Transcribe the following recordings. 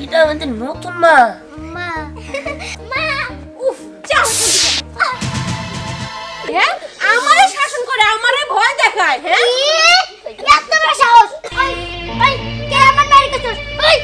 এটা আমাদের নতুন মা। মা মা উফ যাও হ্যাঁ আমারে শাসন করে আমারে ভয় দেখায় হ্যাঁ এত বড় সাহস ওই ওই কে আমার মারি করছস ওই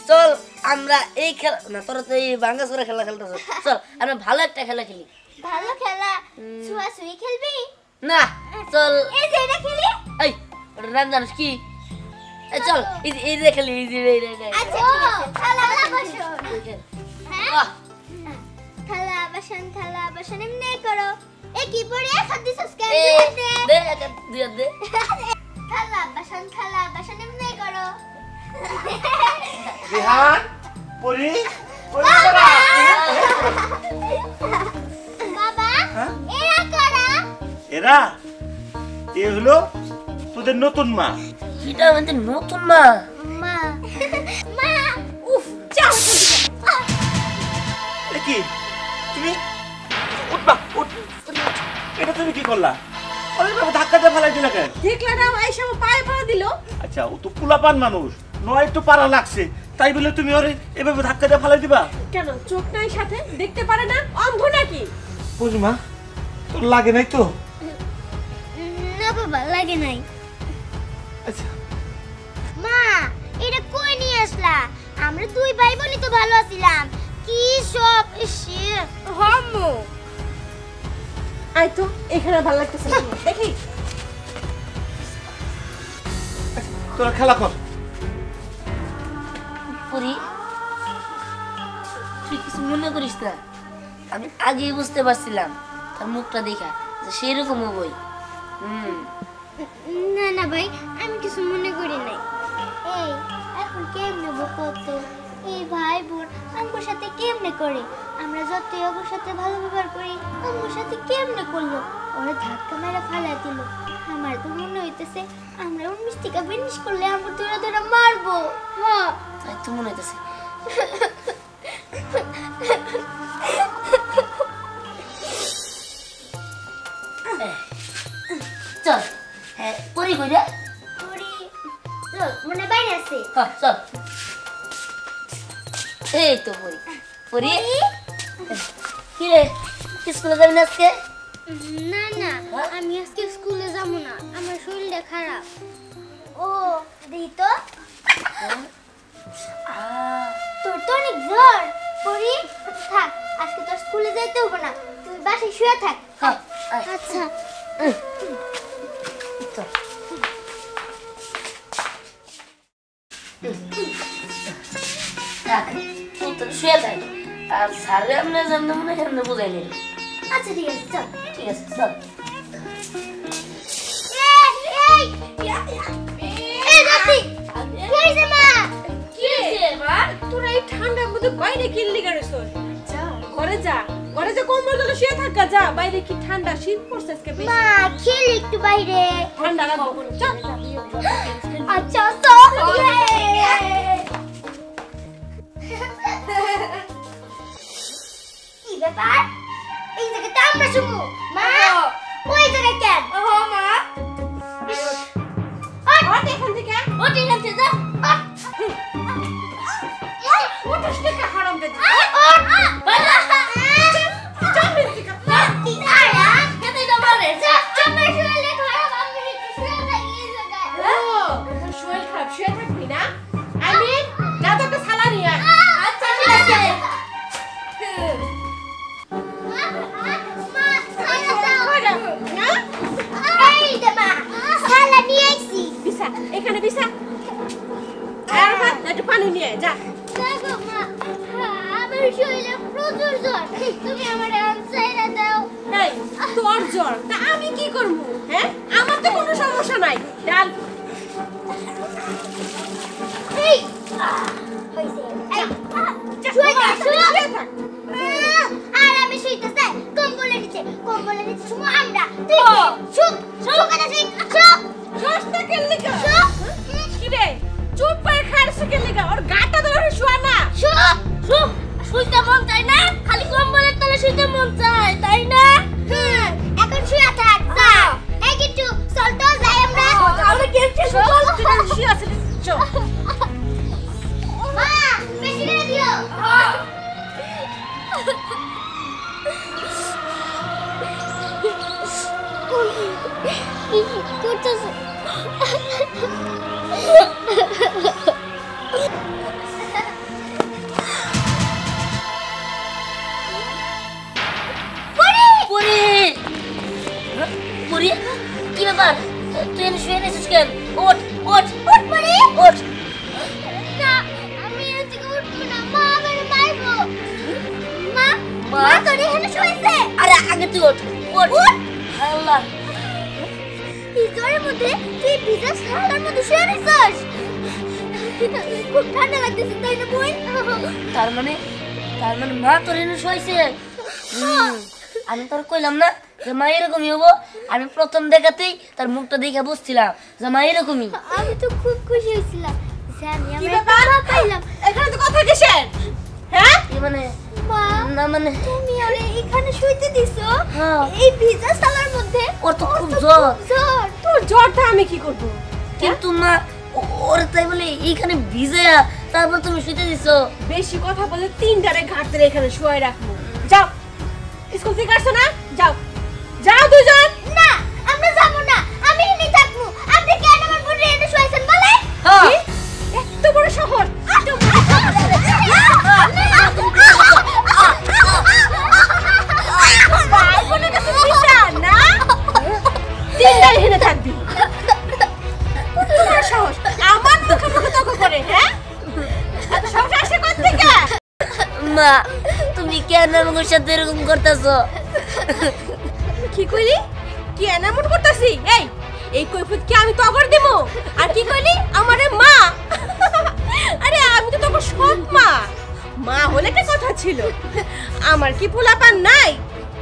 চল আমরা এই খেলা না তোরা তো এই ভাঙাচোরা খেলা খেলতেছ চল আমরা ভালো একটা খেলা খেলি ভালো খেলা ছুয়াছুয়ি খেলবি না চল এই যে এটা খেলি এই ওটা নাম জানিস কি চল এই যে খেলি এই যে আচ্ছা থালা বাসন হ্যাঁ থালা বাসন এমনি করো এ কি পড়ে খাদ্য সাবস্ক্রাইব দে দে থালা বাসন এমনি করো বিহান পুরি বাবা এরা কারা এরা এ হলো তোদের নতুন মা। এটা আমাদের নতুন মা। মা মা উফ যাও এ কি তুমি উঠবা উঠ এটা তুমি কি করলা আরে বাবা ধাক্কা দিয়ে ফেলাই দিলা কেন দেখলা না আইসা পায়ে পা দিল আচ্ছা ও তো পোলাপান মানুষ নয় একটু পারা লাগছে তাই বলে তুমি ওরে এভাবে ধাক্কা দিয়ে ফেলাই দিবা কেন চোখ নাই সাথে দেখতে পারে না অন্ধ নাকি বুঝমা তোর লাগে নাই তো না বাবা লাগে নাই আচ্ছা মা এটা কই নিয়ে আসলা আমরা দুই ভাই বোনই তো ভালো আছিলাম কি সব এসে হামু আই তো এখানে ভালো লাগতেছে দেখি তোরা খেলা কর পুরি তুই কিছু মনে করিস না আমি আগেই বুঝতে পারছিলাম তার মুখটা দেখা যে সেরকম বই না না ভাই আমি কিছু মনে করি নাই এই এখন কেমনে কত এই ভাই বোন আমার সাথে কেমনে করে আমরা যত ওর সাথে ভালো ব্যবহার করি আমার সাথে কেমনে করলো ওরা ধাক্কা মেরে ফালা দিল আমার তো মনে হইতেছে আমরা ওর মিষ্টিকা ফিনিশ করলে আমরা ধরে ধরে মারবো হ্যাঁ তাই তো মনে হইতেছে চল হ্যাঁ পুরি কই রে পুরি চল মনে বাইরে আছে হ্যাঁ চল এই তো পুরি পুরি কি রে স্কুলে যাবি না আজকে না না আমি আজকে স্কুলে যাব না আমার শরীরটা খারাপ ও দেই তো তোর তো অনেক জ্বর পুরি থাক আজকে তোর স্কুলে যাইতে হবে না তুই বাসায় শুয়ে থাক হ্যাঁ আচ্ছা শুয়ে থাক আর স্যারে আপনার জানতে মনে হয় এমনি বোঝাই নেই আচ্ছা ঠিক আছে চল ঠিক আছে চল তোরা এই ঠান্ডার মধ্যে বাইরে কিনলি কেন ঘরে যা ঘরে যা কম্বল তোলা শুয়ে থাকা যা বাইরে কি ঠান্ডা শীত পড়ছে আজকে বেশি মা খেল একটু বাইরে ঠান্ডা লাগবে চল আচ্ছা চল কি ব্যাপার এই জায়গাটা আমরা শুমু মা ওই জায়গা কেন ও মা ওঠ এখান থেকে ওঠ এখান থেকে যা ওঠস থেকে হারাম দে বাবা চল মিষ্টিকা আয়া কেতে দমারে যা আমার শরীরে খারাপ আমি শুয়ে থাকি এই জায়গায় ও তোর শরীর খারাপ শুয়ে থাকবি না আমি যা তো একটা সালা নিয়ে আয় আচ্ছা ঠিক আছে যা। দেখো মা, আমার শরীরে প্রচুর জ্বর, তুমি আমার আনসাইরা দাও। এই তোর জ্বর, তা আমি কি করব? হ্যাঁ, আমার তো কোনো সমস্যা নাই। ডাল এই হইছে, এই শুয়ে থাক, শুয়ে থাক। আর আমি শুইতে চাই কম্বলের নিচে শুমু আমরা। তুই শুক শুকাতে শিখ, শুক সস্তা কেলিকা শুক কি রে? চুপ করে খাইছে কেলিকা, ওর গাটা ধরে শোয়া না। শুক শুক। শুইতে মন চায় না, খালি কম্বলের তলে শুইতে মন চায়, তাই না? এখন শুয়ে থাক, যা। এই কিট্টু চল তো যাই আমরা। আমরা গেমটা চল, তুই শুয়ে আছিস। চল মা, বেশি করে দিও। করতেছ পুরি কি ব্যাপার? তুই এনে শুয়ে নিয়েছিস কেন? ওঠ ওঠ ওঠ পুরি ওঠ। না, আমি এর থেকে উঠবো না, মা আমারে মারবো। মা, মা তোর এখানে শুয়েছে। আরে আগে তুই ওঠ ওঠ ওঠ। আল্লাহ, এই জ্বরের মধ্যে তুই ভিজা শালার মধ্যে শুয়ে নিছিস। খুব ঠান্ডা লাগতেছে, তাই না বোন? তার মানে মা তোর এনে শুয়েছে। আমি তোর কইলাম না যে মা এরকমই হবো? আমি প্রথম দেখাতেই তার মুখটা দেখে বুঝছিলাম যে মা এরকমই। আমি তো খুব খুশি হয়েছিলাম যে আমি কি আমার ব্যাপার? মা পাইলাম। এখানে তো কথা কিসের? হ্যাঁ, কি মানে? মা, না মানে তুমি আরে এখানে শুইতে দিছো হ্যাঁ। এই ভিজা শালার মধ্যে? ওর তো খুব জ্বর। জ্বর। তোর জ্বরটা আমি কি করব? কিন্তু মা ওর তাই বলে এইখানে ভিজে তারপর তুমি শুতে দিছো? বেশি কথা বলে তিনটারে ঘাটতে এখানে শুয়ে রাখবো। যাও, স্কুল থেকে আসছো না? যাও যাও দুজন। না, আমরা যাব না, আমি এখানেই থাকবো। আপনি কেন আমার বোনের এনে শুয়াইছেন বলেন? হ্যাঁ। কি? এত বড় শহর, এত বড় ভাই বোনের কাছে বিচার না? তিনটারে এখানে থাকবি। কত বড় সাহস, আমার মুখে মুখে তর্ক করে। হ্যাঁ, এত সাহস আসে কোথা থেকে? মা তুমি কেন আমার সাথে এরকম করতেছো? কি কইলি? কি এমন করতাছি? এই কৈফিয়ত কি আমি তগর দেব? আর কি কইলি? আমারে মা। আরে আমি তো তোর সৎ মা। মা হলে একটা কথা ছিল। আমার কি পোলাপান নাই?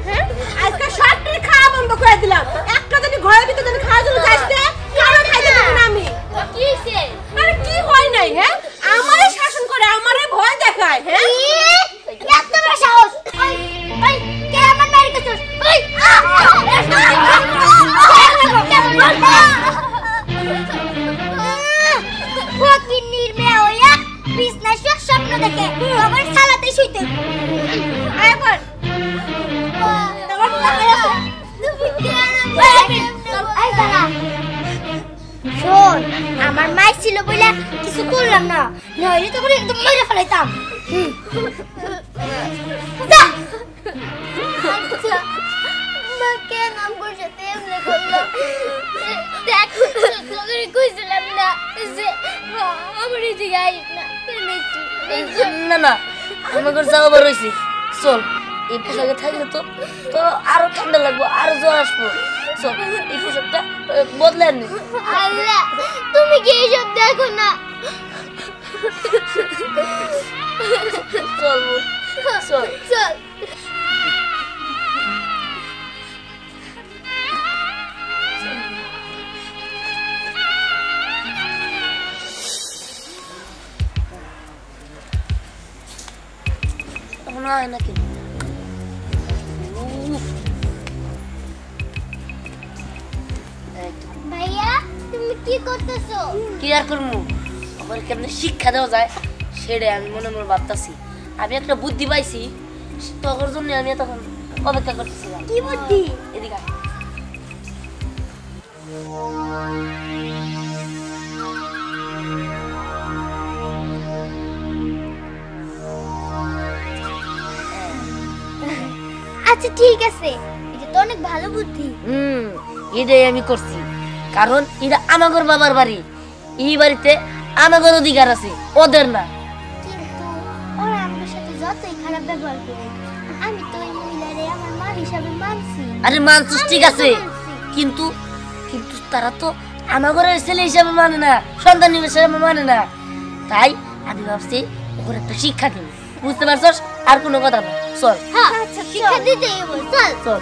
হ্যাঁ, আজকে সবটাই খাওয়া বন্ধ করে দিলাম। একটা যদি ঘরের ভিতরে যদি খাওয়ার জন্য যাস না, কারো খাইতে দেব না আমি। কি হইছে? আরে কি হয় নাই? হ্যাঁ, আমারে শাসন করে, আমারে ভয় দেখায়। হ্যাঁ, এত বড় সাহস! ওই ওই কে আমার বাড়ি করছস? ওই ফকিন্নির মেয়ে হইয়া বিছনা শুয়ে স্বপ্ন দেখে আমার সালাতে শুইতে। আবার তোমার টাকা আছে? তুমি কেন এই দাঁড়া। শোন, আমার মাই ছিল বলে কিছু করলাম না, নইলে তো করে একদম মেরে ফেলাইতাম। যা। আচ্ছা, মা কেন আমার সাথে এমনি করলো? দেখ, তোকে কইছিলাম না যে আমার এই জায়গায় আইস না। না না আমাকে যাওয়া বার হয়েছি। চল, এই পোশাকে থাকলে তো তোর আরো ঠান্ডা লাগবো, আরো জ্বর আসবো। চল এই পোশাকটা বদলে আনি। আল্লাহ, তুমি কি এইসব দেখো না? চল চল চল। এখন হয় নাকি? ভাইয়া, তুমি কি করতেছো? কি আর করবো? আমার কেমনে শিক্ষা দেওয়া যায় সেটাই আমি মনে মনে ভাবতেছি। আমি একটা বুদ্ধি পাইছি, তখন জন্য আমি তখন অপেক্ষা করতেছিলাম। কি বুদ্ধি? এদিকে আয়। আচ্ছা ঠিক আছে, এটা তো অনেক ভালো বুদ্ধি। এটাই আমি করছি, কারণ এটা আমাগর বাবার বাড়ি। এই বাড়িতে আমাগর অধিকার আছে, ওদের না। যতই খারাপ ব্যবহার করি আমি তো ওই মহিলারে আমার মা হিসাবে মানছি। আরে মানছিস ঠিক আছে, কিন্তু কিন্তু তারা তো আমার ঘরের ছেলে হিসাবে মানে না, সন্তান হিসাবে মানে না। তাই আমি ভাবছি ওর একটা শিক্ষা দিব, বুঝতে পারছস? আর কোনো কথা না, চল হ্যাঁ শিক্ষা দিতেই হবে, চল চল।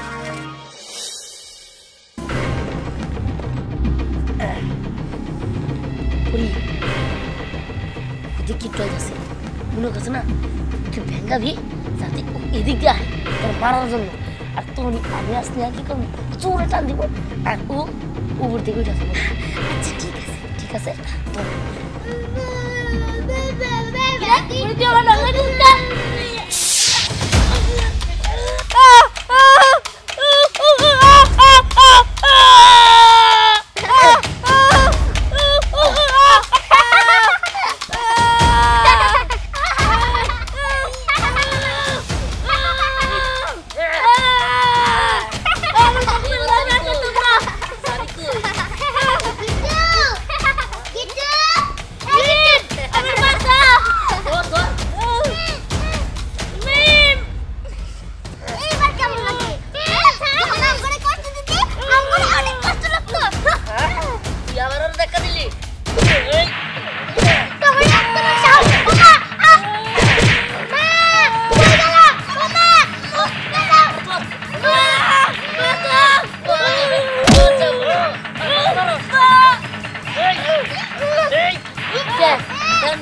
কি আছে মনে করছে না, তুই ভেঙ্গাবি যাতে ও এদিক দিয়ে আয় তোর মারার জন্য, আর তোর আমি আসলে কি করবো, চোরে টান দিব আর ও উপর দিকে উঠে আসবো। আচ্ছা ঠিক আছে ঠিক আছে,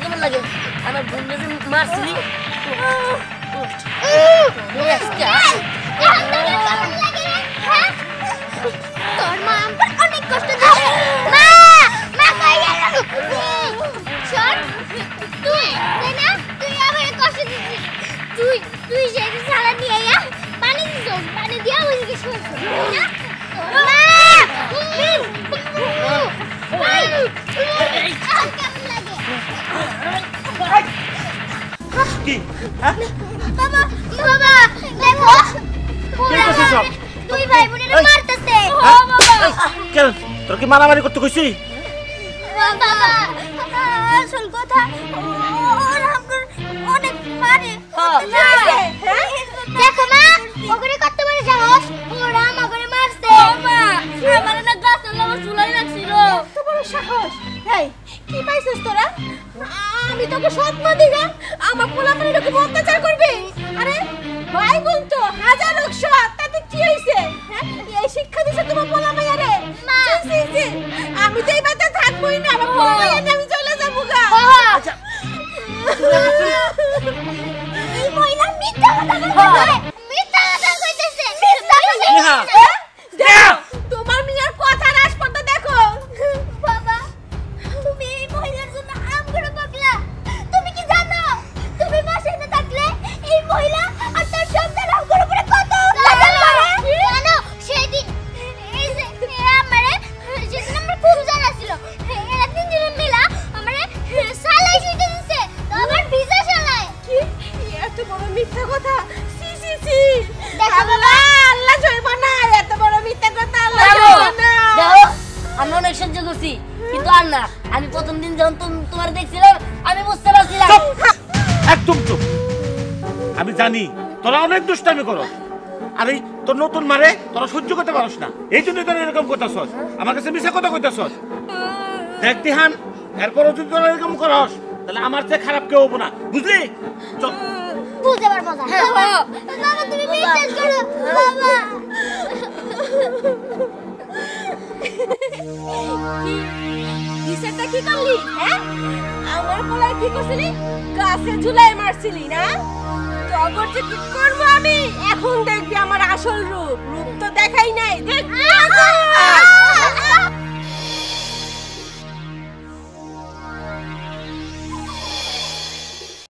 কেমন লাগে আমার বন্ধু যে মারছিলি? তোর মা আমার অনেক কষ্ট দিছে। মা মা কই গেল? শোন তুই না তুই আমারে কষ্ট দিছিস, তুই সেই সারা নিয়ে আয়া পানি দিছ, পানি দিয়া ওইদিকে শুয়ে না মা কেমন লাগে? কি হ্যাঁ বাবা বাবা দেখো কি করছিস সব? তুই ভাই বোনের মারতেছে। কেন তোর কি মারামারি করতে কইছি? বাবা আসল কথা ওরা আমাকে অনেক মারে। দেখো মা ওগরে কত বড় সাহস, ওরা আমাকে মারছে। মা আমার না গাছের লাগা ঝুলাই রাখছিল। কত বড় সাহস! এই কি পাইছিস তোরা? আমি তোকে সৎ মা দিগা আমার পোলাপান এরকম অত্যাচার করবে? আরে ভাই বোন তো হাজার হোক সৎ, তাতে কি হইছে? হ্যাঁ এই শিক্ষা দিছে তোমার পোলাপান? আরে মা আমি তো এই বাড়িতে থাকবোই না, আমার পোলাপান আমি চলে যাবো গা। আচ্ছা এই মহিলা মিথ্যা কথা বলছে, মিথ্যা কথা কইতেছে, মিথ্যা কথা। নেহা দেখো তোমার মিয়ার কথা রাজপথ দেখো। বাবা তুমি এই মহিলার জন্য আম করে পাগলা। তুমি কি জানো তুমি বাসায় না থাকলে এই মহিলা আর তার সন্তান আম করে পড়ে কত জানো? সেদিন এই যে আমারে যেদিন আমার খুব জানা ছিল, এরা তিনজনে মিলা আমারে সালাই শিখে দিছে, তো আমার ভিসা সালাই। কি এত বড় মিথ্যা কথা? সি সি সি দেখো বাবা, আল্লাহ জয়বা না, এত বড় মিথ্যা কথা আল্লাহ দেখো জয়বা না। দেখো আমি অনেক সহ্য করছি, কিন্তু আর না। আমি প্রথম দিন যখন তোমার দেখছিলাম আমি বুঝতে পারছিলাম। চুপ একদম চুপ। আমি জানি তোরা অনেক দুষ্টামি করস, আর এই তোর নতুন মারে তোরা সহ্য করতে পারস না, এই জন্য তোরা এরকম করতেছস, আমার কাছে মিছা কথা কইতাছস। দেখ দিহান এরপরও যদি তোরা এরকম করস তাহলে আমার চেয়ে খারাপ কেউ হবো না, বুঝলি? চল বুঝতে পারবো না। বাবা বাবা তুমি বিশ্বাস করো বাবা। বিচারটা কি করলি? হ্যাঁ আমার পোলাই কি করছিলি? গাছে ঝুলাই মারছিলি না? তখন যে কি করবো আমি? এখন দেখবি আমার আসল রূপ। রূপ তো দেখাই নাই, দেখ।